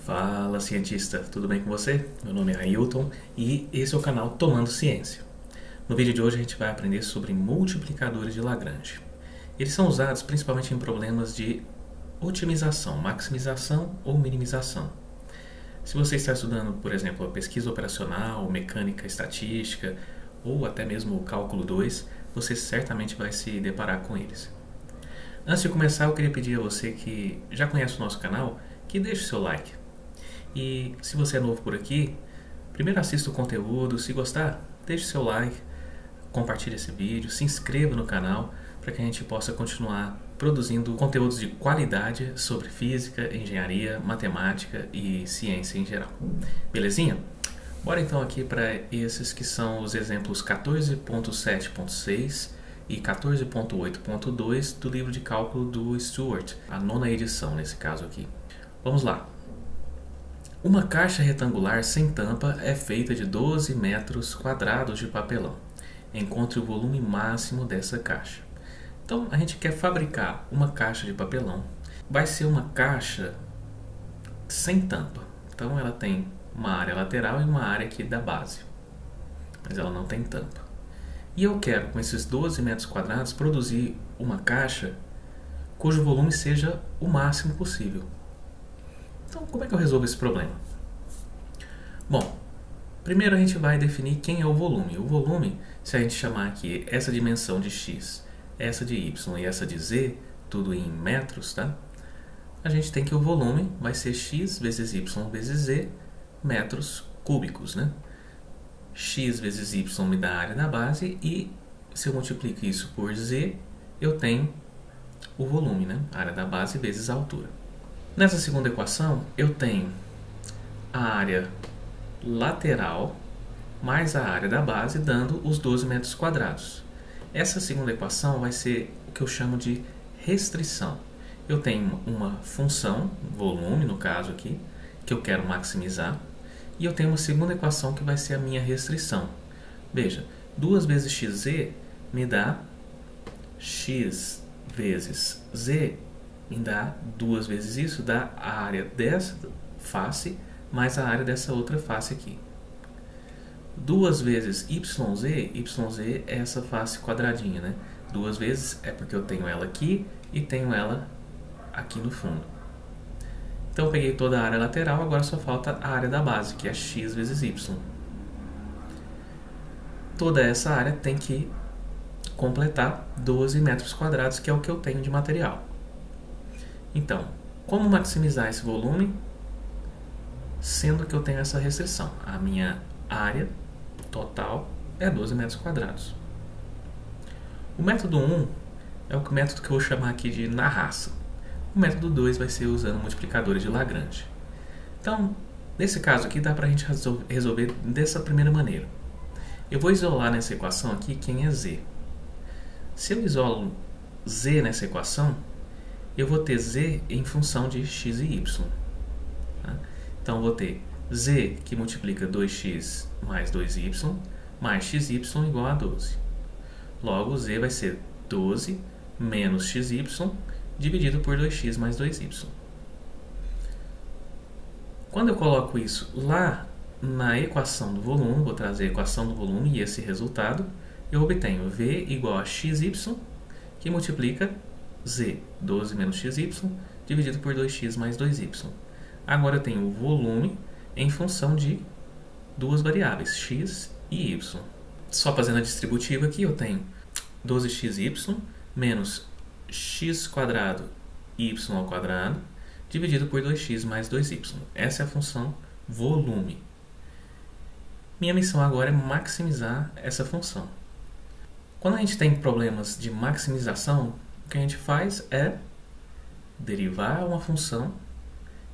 Fala, cientista, tudo bem com você? Meu nome é Ailton e esse é o canal Tomando Ciência. No vídeo de hoje a gente vai aprender sobre multiplicadores de Lagrange. Eles são usados principalmente em problemas de otimização, maximização ou minimização. Se você está estudando, por exemplo, a pesquisa operacional, mecânica estatística ou até mesmo o cálculo 2, você certamente vai se deparar com eles. Antes de começar, eu queria pedir a você que já conhece o nosso canal, que deixe o seu like. E se você é novo por aqui, primeiro assista o conteúdo, se gostar, deixe seu like, compartilhe esse vídeo, se inscreva no canal para que a gente possa continuar produzindo conteúdos de qualidade sobre física, engenharia, matemática e ciência em geral. Belezinha? Bora então aqui para esses que são os exemplos 14.7.6 e 14.8.2 do livro de cálculo do Stewart, a 9ª edição nesse caso aqui. Vamos lá. Uma caixa retangular sem tampa é feita de 12 metros quadrados de papelão. Encontre o volume máximo dessa caixa. Então, a gente quer fabricar uma caixa de papelão. Vai ser uma caixa sem tampa. Então, ela tem uma área lateral e uma área aqui da base. Mas ela não tem tampa. E eu quero, com esses 12 metros quadrados, produzir uma caixa cujo volume seja o máximo possível. Então, como é que eu resolvo esse problema? Bom, primeiro a gente vai definir quem é o volume. O volume, se a gente chamar aqui essa dimensão de x, essa de y e essa de z, tudo em metros, tá? A gente tem que o volume vai ser x vezes y vezes z, metros cúbicos, né? X vezes y me dá a área da base e se eu multiplico isso por z, eu tenho o volume, né? A área da base vezes a altura. Nessa segunda equação, eu tenho a área lateral mais a área da base, dando os 12 metros quadrados. Essa segunda equação vai ser o que eu chamo de restrição. Eu tenho uma função, volume no caso aqui, que eu quero maximizar, e eu tenho uma segunda equação que vai ser a minha restrição. Veja, 2 vezes xz me dá x vezes z, me dá 2 vezes isso, dá a área dessa face mais a área dessa outra face aqui. 2 vezes yz é essa face quadradinha, né? 2 vezes é porque eu tenho ela aqui e tenho ela aqui no fundo. Então eu peguei toda a área lateral, agora só falta a área da base, que é x vezes y. Toda essa área tem que completar 12 metros quadrados, que é o que eu tenho de material. Então, como maximizar esse volume, sendo que eu tenho essa restrição? A minha área total é 12 metros quadrados. O método 1 é o método que eu vou chamar aqui de na raça. O método 2 vai ser usando multiplicadores de Lagrange. Então, nesse caso aqui, dá para a gente resolver dessa primeira maneira. Eu vou isolar nessa equação aqui quem é z. Se eu isolo z nessa equação, eu vou ter z em função de x e y. Tá? Então, eu vou ter z que multiplica 2x mais 2y, mais xy igual a 12. Logo, z vai ser 12 menos xy dividido por 2x mais 2y. Quando eu coloco isso lá na equação do volume, vou trazer a equação do volume e esse resultado, eu obtenho v igual a xy, que multiplica z, 12 menos xy, dividido por 2x mais 2y. Agora eu tenho o volume em função de duas variáveis, x e y. Só fazendo a distributiva aqui, eu tenho 12xy menos x quadrado y ao quadrado, dividido por 2x mais 2y. Essa é a função volume. Minha missão agora é maximizar essa função. Quando a gente tem problemas de maximização, o que a gente faz é derivar uma função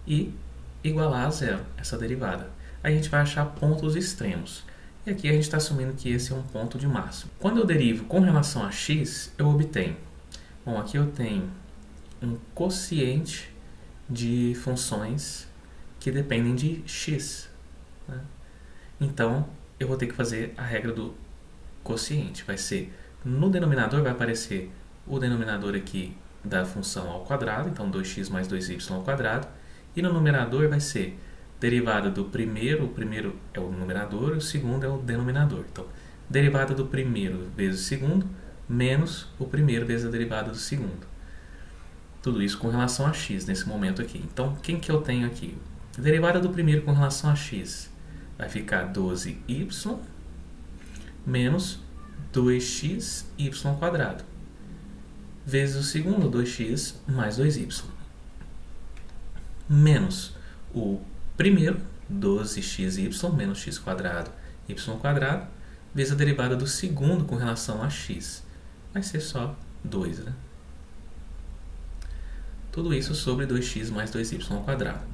e igualar a zero essa derivada. Aí a gente vai achar pontos extremos. E aqui a gente está assumindo que esse é um ponto de máximo. Quando eu derivo com relação a x, eu obtenho. Bom, aqui eu tenho um quociente de funções que dependem de x. Né? Então, eu vou ter que fazer a regra do quociente. Vai ser, no denominador vai aparecer o denominador aqui da função ao quadrado, então 2x mais 2y ao quadrado, E no numerador vai ser derivada do primeiro, o primeiro é o numerador e o segundo é o denominador. Então, derivada do primeiro vezes o segundo, menos o primeiro vezes a derivada do segundo. Tudo isso com relação a x nesse momento aqui. Então, quem que eu tenho aqui? A derivada do primeiro com relação a x vai ficar 12y menos 2xy quadrado, vezes o segundo, 2x mais 2y, menos o primeiro, 12xy menos x quadrado, y quadrado, vezes a derivada do segundo com relação a x. Vai ser só 2, né? Tudo isso sobre 2x mais 2y quadrado.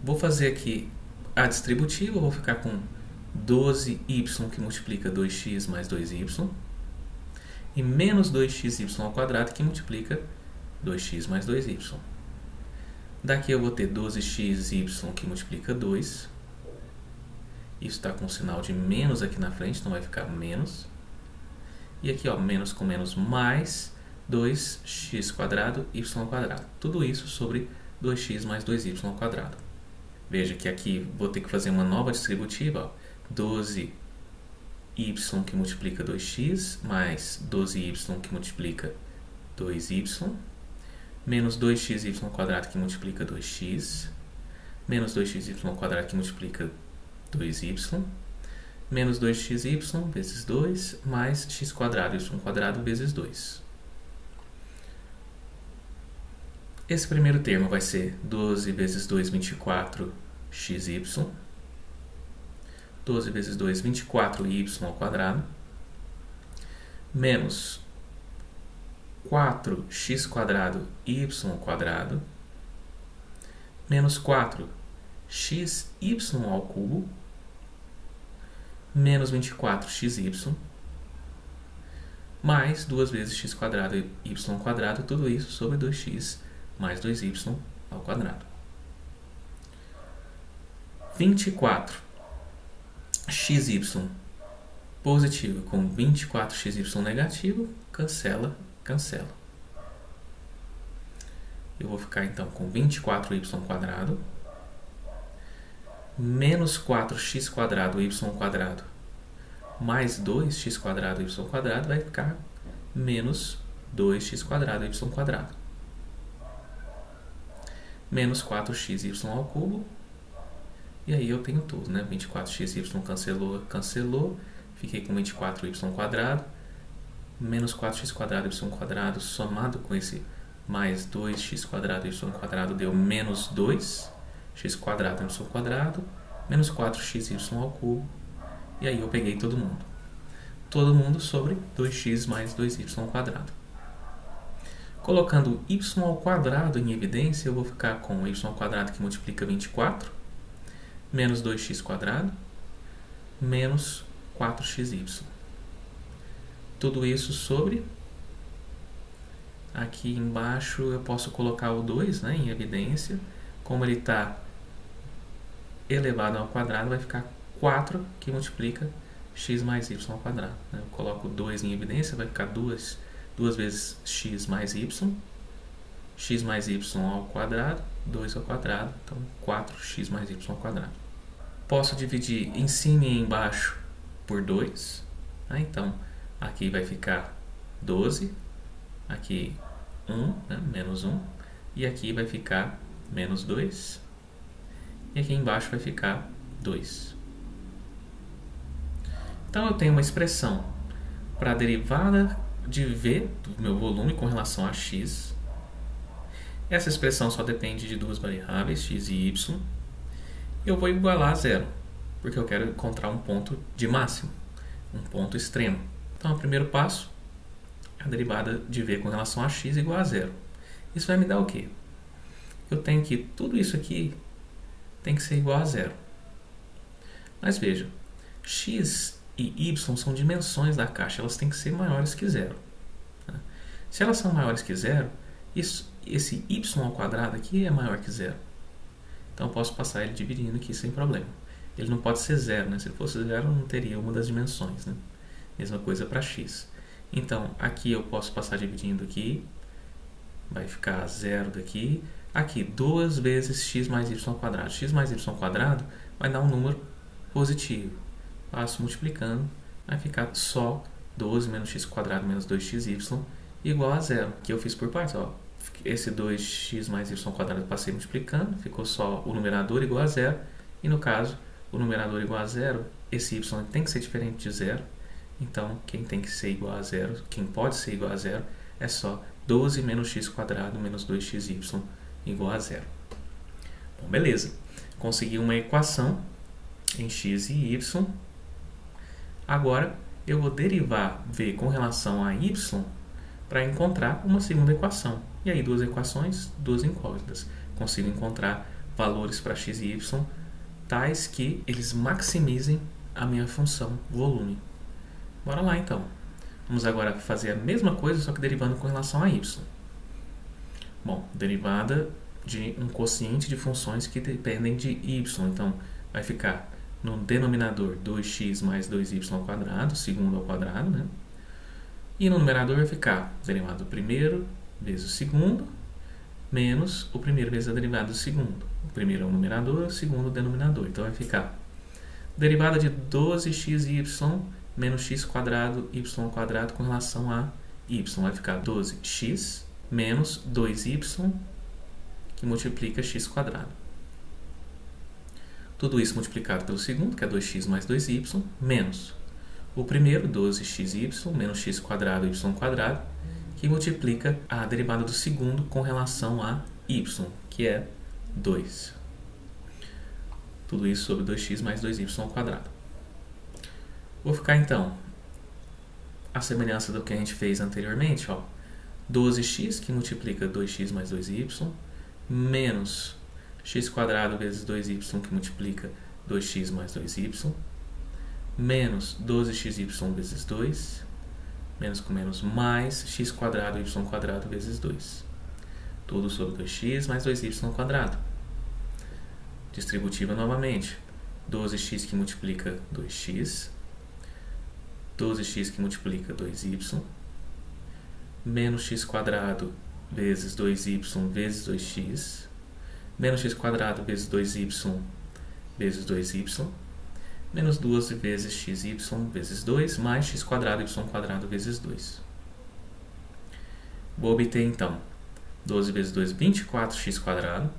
Vou fazer aqui a distributiva, vou ficar com 12y que multiplica 2x mais 2y e menos 2xy ao quadrado que multiplica 2x mais 2y. Daqui eu vou ter 12xy que multiplica 2. Isso está com um sinal de menos aqui na frente, então vai ficar menos. E aqui, ó, menos com menos mais 2x quadrado, y quadrado. Tudo isso sobre 2x mais 2y quadrado. Veja que aqui vou ter que fazer uma nova distributiva, ó. 12y que multiplica 2x, mais 12y que multiplica 2y, menos 2xy quadrado que multiplica 2x, menos 2xy quadrado que multiplica 2y, menos 2xy vezes 2, mais x quadrado, y quadrado vezes 2. Esse primeiro termo vai ser 12 vezes 2, 24xy. 12 vezes 2, 24y ao quadrado, menos 4x quadrado y quadrado, menos 4xy ao cubo, menos 24xy, mais 2 vezes x quadrado e y quadrado, tudo isso sobre 2x mais 2y ao quadrado. 24xy positivo com 24xy negativo, cancela, cancela. Eu vou ficar então com 24y quadrado, menos 4x quadrado y quadrado, mais 2x quadrado y quadrado, vai ficar menos 2x quadrado y quadrado. Menos 4xy ao cubo. E aí eu tenho tudo, né? 24xy cancelou, cancelou. Fiquei com 24y quadrado. Menos 4x quadrado y quadrado somado com esse mais 2x quadrado y quadrado deu menos 2x quadrado y quadrado. Menos 4xy ao cubo. E aí eu peguei todo mundo. Todo mundo sobre 2x mais 2y quadrado. Colocando y ao quadrado em evidência, eu vou ficar com y ao quadrado que multiplica 24, menos 2x quadrado, menos 4xy. Tudo isso sobre, aqui embaixo eu posso colocar o 2, né, em evidência. Como ele está elevado ao quadrado, vai ficar 4 que multiplica x mais y ao quadrado. Eu coloco 2 em evidência, vai ficar 2 vezes x mais y ao quadrado, 2 ao quadrado, então 4x mais y ao quadrado. Posso dividir em cima e embaixo por 2, né? Então aqui vai ficar 12, aqui 1, né? Menos 1, e aqui vai ficar menos 2, e aqui embaixo vai ficar 2. Então eu tenho uma expressão para a derivada de v do meu volume com relação a x. Essa expressão só depende de duas variáveis, x e y. Eu vou igualar a zero, porque eu quero encontrar um ponto de máximo, um ponto extremo. Então, o primeiro passo, a derivada de v com relação a x igual a zero. Isso vai me dar o quê? Eu tenho que tudo isso aqui tem que ser igual a zero. Mas veja, x e y são dimensões da caixa, elas têm que ser maiores que zero. Se elas são maiores que zero, esse y ao quadrado aqui é maior que zero. Então eu posso passar ele dividindo aqui sem problema. Ele não pode ser zero, né? Se ele fosse zero, não teria uma das dimensões, né? Mesma coisa para x. Então aqui eu posso passar dividindo aqui, vai ficar zero daqui, Aqui, 2 vezes x mais y quadrado. X mais y quadrado vai dar um número positivo. Passo multiplicando, vai ficar só 12 menos x quadrado menos 2xy igual a zero, que eu fiz por partes. Ó. Esse 2x mais y quadrado eu passei multiplicando, ficou só o numerador igual a zero. E no caso, o numerador igual a zero, esse y tem que ser diferente de zero. Então, quem tem que ser igual a zero, quem pode ser igual a zero, é só 12 menos x quadrado menos 2xy igual a zero. Bom, beleza. Consegui uma equação em x e y. Agora, eu vou derivar v com relação a y para encontrar uma segunda equação. E aí, duas equações, duas incógnitas. Consigo encontrar valores para x e y tais que eles maximizem a minha função volume. Bora lá, então. Vamos agora fazer a mesma coisa, só que derivando com relação a y. Bom, derivada de um quociente de funções que dependem de y. Então, vai ficar no denominador 2x mais 2y ao quadrado, segundo ao quadrado, né? E no numerador vai ficar derivada do primeiro vezes o segundo, menos o primeiro vezes a derivada do segundo. O primeiro é o numerador, o segundo o denominador. Então, vai ficar derivada de 12xy menos x quadrado y ao quadrado com relação a y. Vai ficar 12x menos 2y que multiplica x quadrado. Tudo isso multiplicado pelo segundo, que é 2x mais 2y, menos o primeiro, 12xy, menos x quadrado y quadrado, que multiplica a derivada do segundo com relação a y, que é 2. Tudo isso sobre 2x mais 2y ao quadrado. Vou ficar, então, a semelhança do que a gente fez anteriormente, ó, 12x, que multiplica 2x mais 2y, menos x quadrado vezes 2y, que multiplica 2x mais 2y, menos 12xy vezes 2, menos com menos, mais x quadrado y quadrado vezes 2. Tudo sobre 2x mais 2y quadrado. Distributiva novamente. 12x que multiplica 2x, 12x que multiplica 2y, menos x quadrado vezes 2y vezes 2x, menos x quadrado vezes 2y vezes 2y, menos 12 vezes xy vezes 2, mais x quadrado y quadrado vezes 2. Vou obter, então, 12 vezes 2, 24x quadrado,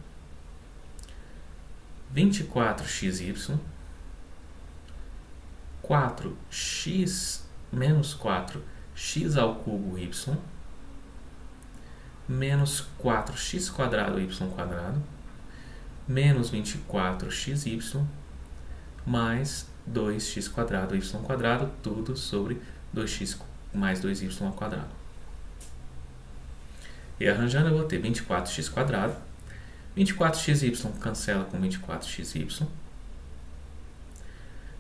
24xy, 4x menos 4x ao cubo y, menos 4x quadrado y quadrado, menos 24xy, mais 2x quadrado y quadrado, tudo sobre 2x mais 2y ao quadrado. E arranjando, eu vou ter 24x quadrado, 24xy cancela com 24xy,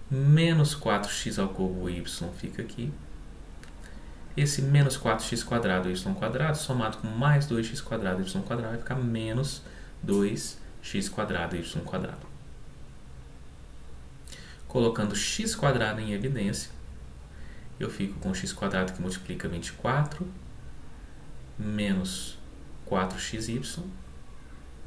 menos 4x ao cubo y fica aqui. Esse menos 4x quadrado y quadrado somado com mais 2x quadrado y quadrado vai ficar menos 2x quadrado y quadrado. Colocando x quadrado em evidência, eu fico com x quadrado que multiplica 24, menos 4xy,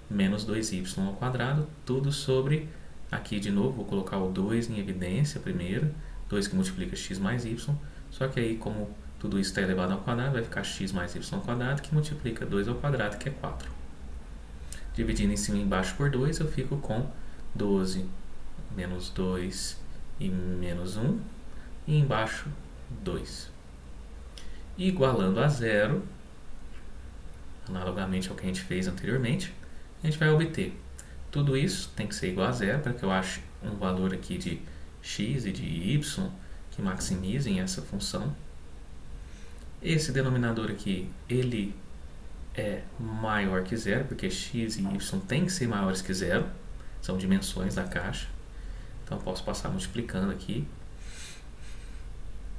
menos 2y ao quadrado, tudo sobre, aqui de novo, vou colocar o 2 em evidência primeiro, 2 que multiplica x mais y, só que aí como tudo isso está elevado ao quadrado, vai ficar x mais y ao quadrado, que multiplica 2 ao quadrado, que é 4. Dividindo em cima e embaixo por 2, eu fico com 12 menos 2 e menos 1, e embaixo 2. Igualando a zero, analogamente ao que a gente fez anteriormente, a gente vai obter tudo isso, tem que ser igual a zero, para que eu ache um valor aqui de x e de y que maximizem essa função. Esse denominador aqui, ele é maior que zero, porque x e y tem que ser maiores que zero, são dimensões da caixa. Então, posso passar multiplicando aqui.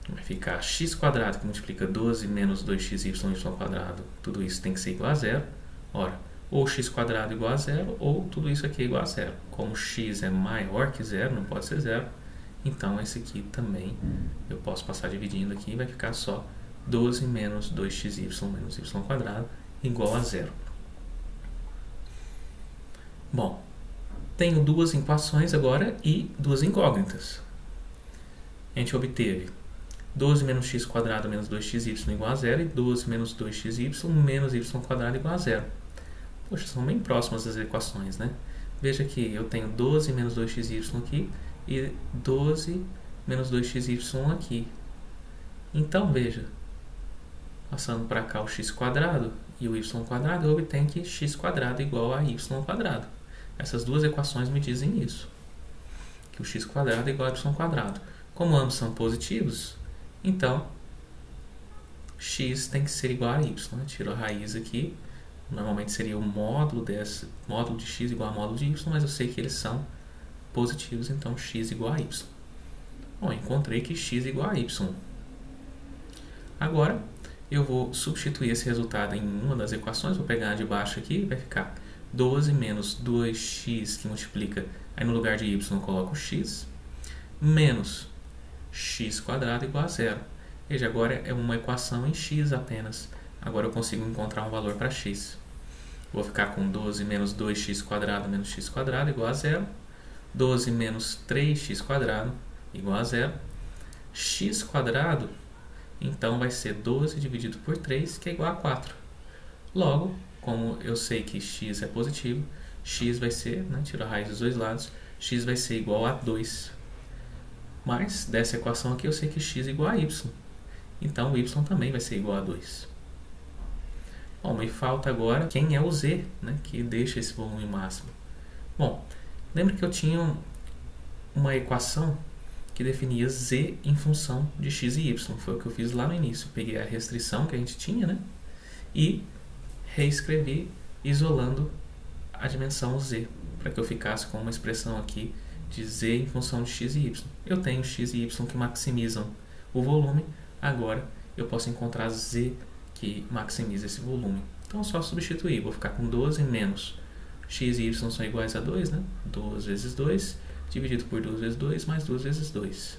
Vai ficar x quadrado que multiplica 12 menos 2xy y quadrado. Tudo isso tem que ser igual a zero. Ora, ou x quadrado igual a zero, ou tudo isso aqui é igual a zero. Como x é maior que zero, não pode ser zero. Então, esse aqui também eu posso passar dividindo aqui e vai ficar só 12 menos 2xy menos y quadrado igual a zero. Bom, tenho duas equações agora e duas incógnitas. A gente obteve 12 menos x quadrado menos 2xy igual a zero e 12 menos 2xy menos y quadrado igual a zero. Poxa, são bem próximas as equações, né? Veja que eu tenho 12 menos 2xy aqui e 12 menos 2xy aqui. Então, veja, passando para cá o x quadrado e o y quadrado, eu obtenho que x quadrado é igual a y quadrado. Essas duas equações me dizem isso, que o x quadrado é igual a y quadrado. Como ambos são positivos, então x tem que ser igual a y. Né? Tiro a raiz aqui, normalmente seria o módulo de x igual a módulo de y, mas eu sei que eles são positivos, então x igual a y. Bom, encontrei que x é igual a y. Agora, eu vou substituir esse resultado em uma das equações, vou pegar a de baixo aqui, vai ficar 12 menos 2x, que multiplica, aí no lugar de y eu coloco x, menos x quadrado igual a zero. Veja, agora é uma equação em x apenas. Agora eu consigo encontrar um valor para x. Vou ficar com 12 menos 2x quadrado menos x quadrado igual a zero. 12 menos 3x quadrado igual a zero. X quadrado, então, vai ser 12 dividido por 3, que é igual a 4. Logo, como eu sei que x é positivo, x vai ser, né, tiro a raiz dos dois lados, x vai ser igual a 2. Mas, dessa equação aqui, eu sei que x é igual a y. Então, o y também vai ser igual a 2. Bom, me falta agora quem é o z, né, que deixa esse volume máximo. Bom, lembra que eu tinha uma equação que definia z em função de x e y. Foi o que eu fiz lá no início. Peguei a restrição que a gente tinha, né, e reescrevi isolando a dimensão z, para que eu ficasse com uma expressão aqui de z em função de x e y. Eu tenho x e y que maximizam o volume, agora eu posso encontrar z que maximiza esse volume. Então é só substituir, vou ficar com 12 menos x e y são iguais a 2, né? 2 vezes 2, dividido por 2 vezes 2, mais 2 vezes 2.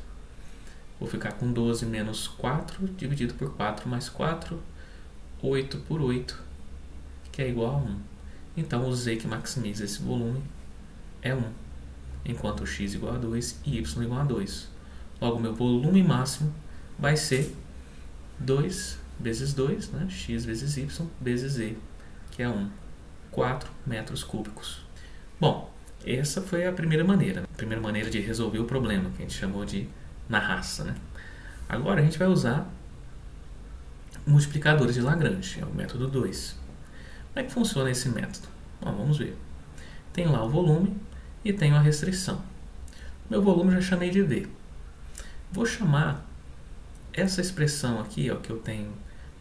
Vou ficar com 12 menos 4, dividido por 4 mais 4, 8 por 8, que é igual a 1. Então o z que maximiza esse volume é 1, enquanto o x igual a 2 e y igual a 2. Logo, meu volume máximo vai ser 2 vezes 2, né? X vezes y vezes z, que é 1. 4 metros cúbicos. Bom, essa foi a primeira maneira de resolver o problema, que a gente chamou de na raça, né? Agora a gente vai usar multiplicadores de Lagrange, é o método 2. Como é que funciona esse método? Bom, vamos ver. Tenho lá o volume e tenho a restrição. Meu volume eu já chamei de V. Vou chamar essa expressão aqui, ó, que eu tenho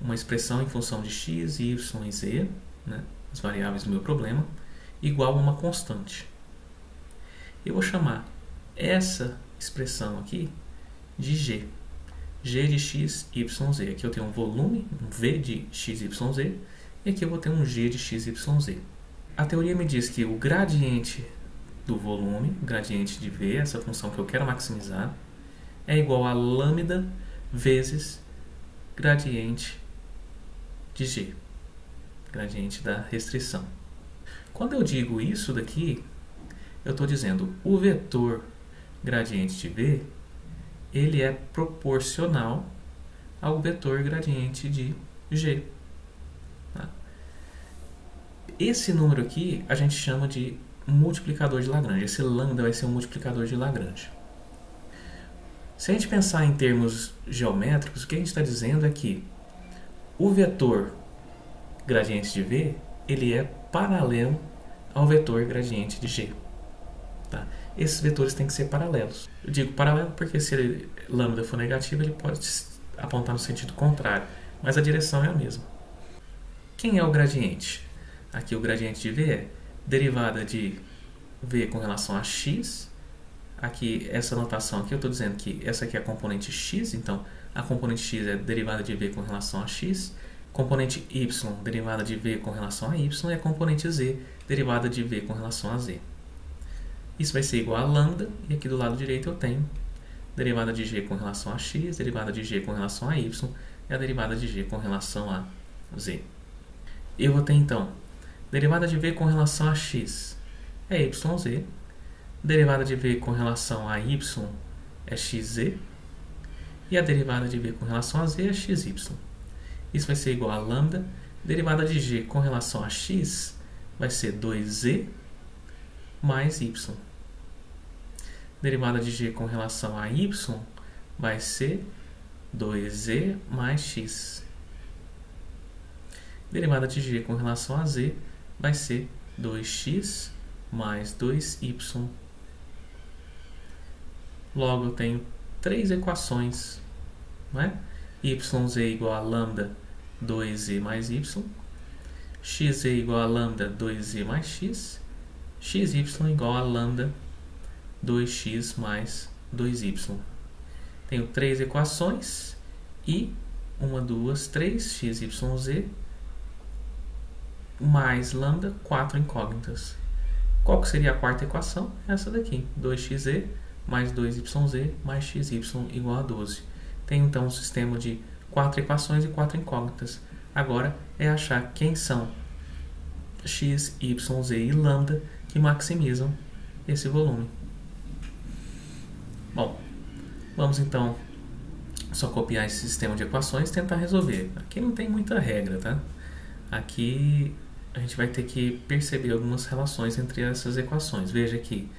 uma expressão em função de x, y e z, né, as variáveis do meu problema, igual a uma constante. Eu vou chamar essa expressão aqui de g. G de x, y, z. Aqui eu tenho um volume, um V de x, y, z, e aqui eu vou ter um g de x, y, z. A teoria me diz que o gradiente do volume, o gradiente de V, essa função que eu quero maximizar, é igual a lambda vezes gradiente de g, gradiente da restrição. Quando eu digo isso daqui, eu estou dizendo o vetor gradiente de V, ele é proporcional ao vetor gradiente de g. Tá? Esse número aqui a gente chama de multiplicador de Lagrange. Esse lambda vai ser um multiplicador de Lagrange. Se a gente pensar em termos geométricos, o que a gente está dizendo é que o vetor gradiente de V, ele é paralelo ao vetor gradiente de G. Tá? Esses vetores têm que ser paralelos. Eu digo paralelo porque se lambda for negativo, ele pode apontar no sentido contrário, mas a direção é a mesma. Quem é o gradiente? Aqui o gradiente de V é derivada de V com relação a x. Aqui, essa notação aqui, eu estou dizendo que essa aqui é a componente x, então a componente x é derivada de v com relação a x, componente y derivada de v com relação a y, e a componente z derivada de v com relação a z. Isso vai ser igual a lambda, e aqui do lado direito eu tenho derivada de g com relação a x, derivada de g com relação a y, e a derivada de g com relação a z. Eu vou ter, então, derivada de v com relação a x é YZ. Derivada de V com relação a Y é XZ. E a derivada de V com relação a Z é XY. Isso vai ser igual a lambda. Derivada de G com relação a X vai ser 2Z mais Y. Derivada de G com relação a Y vai ser 2Z mais X. Derivada de G com relação a Z vai ser 2x mais 2y. Logo, eu tenho três equações, não é? YZ igual a lambda 2z mais y, xz igual a lambda 2z mais x, xy igual a lambda 2x mais 2y. Tenho três equações e 1, 2, 3, XYZ mais lambda, 4 incógnitas. Qual que seria a quarta equação? Essa daqui, 2xz mais 2yz mais xy igual a 12. Tenho então um sistema de 4 equações e 4 incógnitas. Agora é achar quem são x, y, z e lambda que maximizam esse volume. Bom, vamos então só copiar esse sistema de equações e tentar resolver. Aqui não tem muita regra, tá? Aqui a gente vai ter que perceber algumas relações entre essas equações. Veja aqui,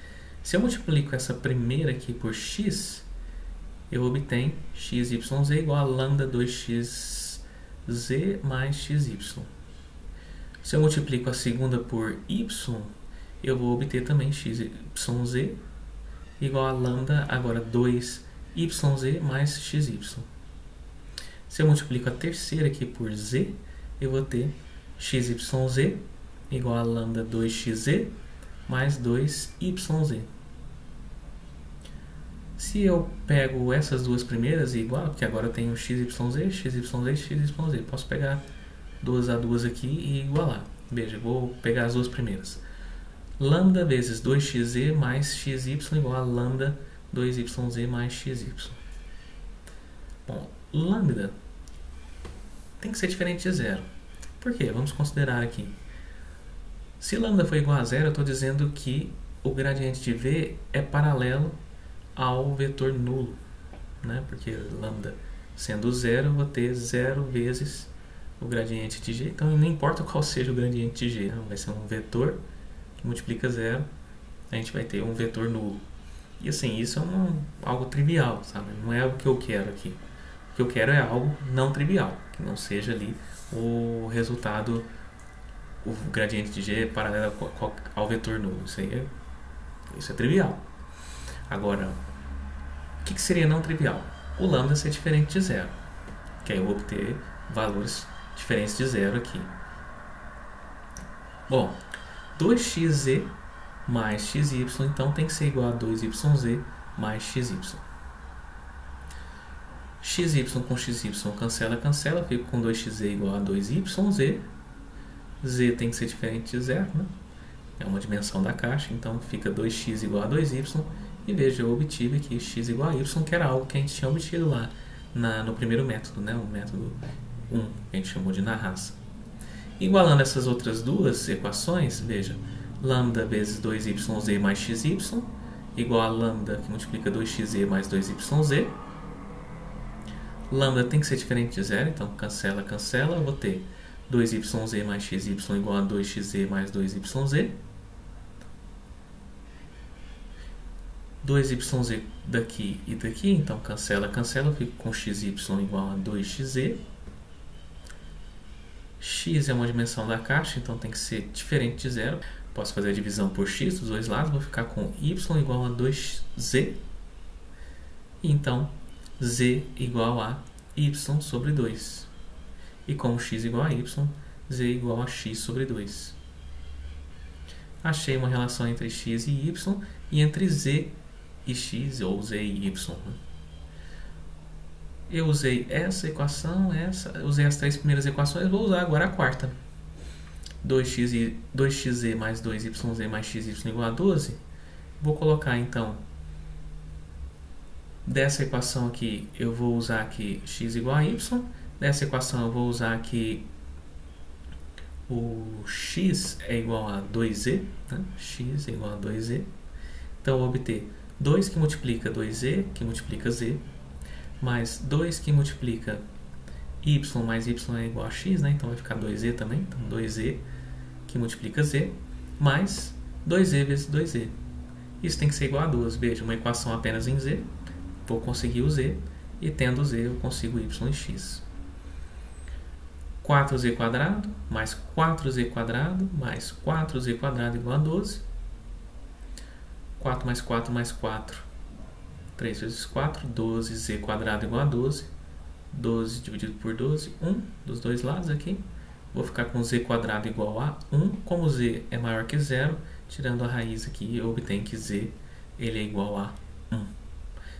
se eu multiplico essa primeira aqui por x, eu obtenho xyz igual a lambda 2xz mais xy. Se eu multiplico a segunda por y, eu vou obter também xyz igual a lambda, agora 2yz mais xy. Se eu multiplico a terceira aqui por z, eu vou ter xyz igual a lambda 2xz mais 2yz. Se eu pego essas duas primeiras e igual, porque agora eu tenho xyz, xyz. Posso pegar duas a duas aqui e igualar. Veja, vou pegar as duas primeiras. Lambda vezes 2xz mais xy igual a lambda 2yz mais xy. Bom, lambda tem que ser diferente de zero. Por quê? Vamos considerar aqui. Se lambda for igual a zero, eu estou dizendo que o gradiente de V é paralelo ao vetor nulo, né? Porque lambda sendo zero, eu vou ter zero vezes o gradiente de G. Então, não importa qual seja o gradiente de G, né? Vai ser um vetor que multiplica zero, a gente vai ter um vetor nulo. E assim, isso é algo trivial, sabe? Não é o que eu quero aqui. O que eu quero é algo não trivial, que não seja ali o resultado, o gradiente de G paralelo ao vetor nulo. Isso é trivial. Agora, o que seria não trivial? O lambda ser diferente de zero, que aí eu vou obter valores diferentes de zero aqui. Bom, 2xz mais xy, então tem que ser igual a 2yz mais xy. Xy com xy cancela, fico com 2xz igual a 2yz. Z tem que ser diferente de zero, né? É uma dimensão da caixa, então fica 2x igual a 2y. E veja, eu obtive aqui x igual a y, que era algo que a gente tinha obtido lá no primeiro método, né? O método 1, que a gente chamou de Narrasa. Igualando essas outras duas equações, veja, lambda vezes 2yz mais xy igual a lambda que multiplica 2xz mais 2yz. Lambda tem que ser diferente de zero, então cancela, eu vou ter 2yz mais xy igual a 2xz mais 2yz. 2yz daqui e daqui, então cancela, eu fico com xy igual a 2xz. X é uma dimensão da caixa, então tem que ser diferente de zero. Posso fazer a divisão por x dos dois lados, vou ficar com y igual a 2z. E então, z igual a y sobre 2. E como x igual a y, z igual a x sobre 2. Achei uma relação entre x e y e entre z e x, ou z e y. Eu usei essa equação, usei as três primeiras equações, vou usar agora a quarta. 2xz mais 2yz mais xy igual a 12. Vou colocar então, dessa equação aqui, eu vou usar aqui x igual a y. Dessa equação eu vou usar aqui o x é igual a 2z, né? X é igual a 2z. Então eu vou obter 2 que multiplica 2z, que multiplica z, mais 2 que multiplica y mais y é igual a x, né? Então vai ficar 2z também. Então 2z que multiplica z, mais 2z vezes 2z. Isso tem que ser igual a 2. Veja, uma equação apenas em z. Vou conseguir o z. E tendo z, eu consigo y e x. 4z quadrado mais 4z quadrado mais 4z quadrado igual a 12. 4 mais 4 mais 4. 3 vezes 4. 12z quadrado igual a 12. 12 dividido por 12. 1 dos dois lados aqui. Vou ficar com z quadrado igual a 1. Como z é maior que 0, tirando a raiz aqui, eu obtenho que z ele é igual a 1.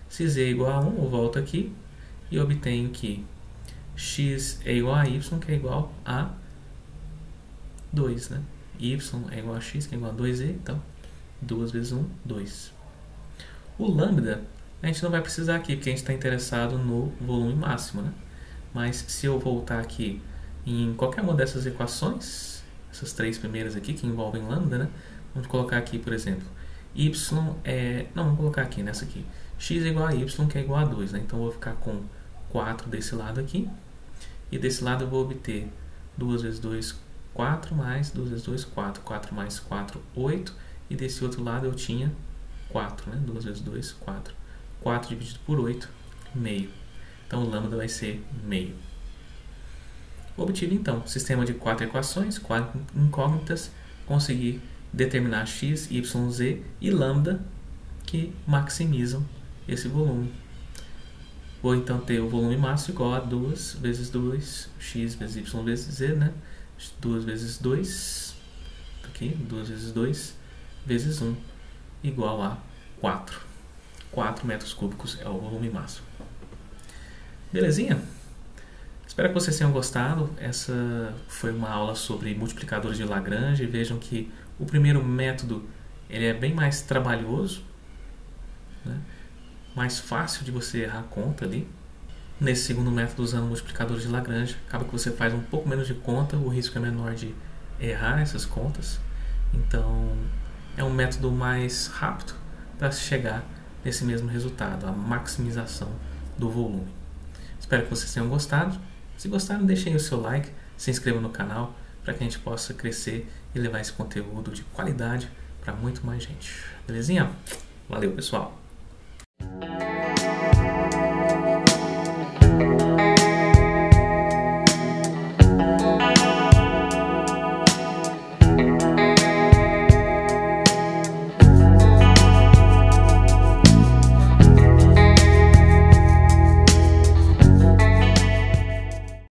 Se z é igual a 1, eu volto aqui e obtenho que x é igual a y, que é igual a 2, né? Y é igual a x, que é igual a 2z, então 2 vezes 1, 2. O lambda, a gente não vai precisar aqui, porque a gente está interessado no volume máximo, né? Mas se eu voltar aqui em qualquer uma dessas equações, essas três primeiras aqui, que envolvem lambda, né? Vamos colocar aqui, por exemplo, y é... Não, vamos colocar aqui, nessa aqui. X é igual a y, que é igual a 2, né? Então eu vou ficar com 4 desse lado aqui. E desse lado eu vou obter 2 vezes 2, 4, mais 2 vezes 2, 4. 4 mais 4, 8. E desse outro lado eu tinha 4, né? 2 vezes 2, 4. 4 dividido por 8, meio. Então o lambda vai ser meio. Obtido então o sistema de 4 equações, 4 incógnitas, consegui determinar x, y, z e lambda que maximizam esse volume. Vou então ter o volume máximo igual a 2 vezes 2, x vezes y vezes z, né? 2 vezes 2, aqui, 2 vezes 2, vezes 1, igual a 4. 4 metros cúbicos é o volume máximo. Belezinha? Espero que vocês tenham gostado. Essa foi uma aula sobre multiplicadores de Lagrange. Vejam que o primeiro método ele é bem mais trabalhoso, né? Mais fácil de você errar a conta ali. Nesse segundo método, usando multiplicadores de Lagrange, acaba que você faz um pouco menos de conta, o risco é menor de errar essas contas. Então, é um método mais rápido para chegar nesse mesmo resultado, a maximização do volume. Espero que vocês tenham gostado. Se gostaram, deixem o seu like, se inscrevam no canal para que a gente possa crescer e levar esse conteúdo de qualidade para muito mais gente. Belezinha? Valeu, pessoal!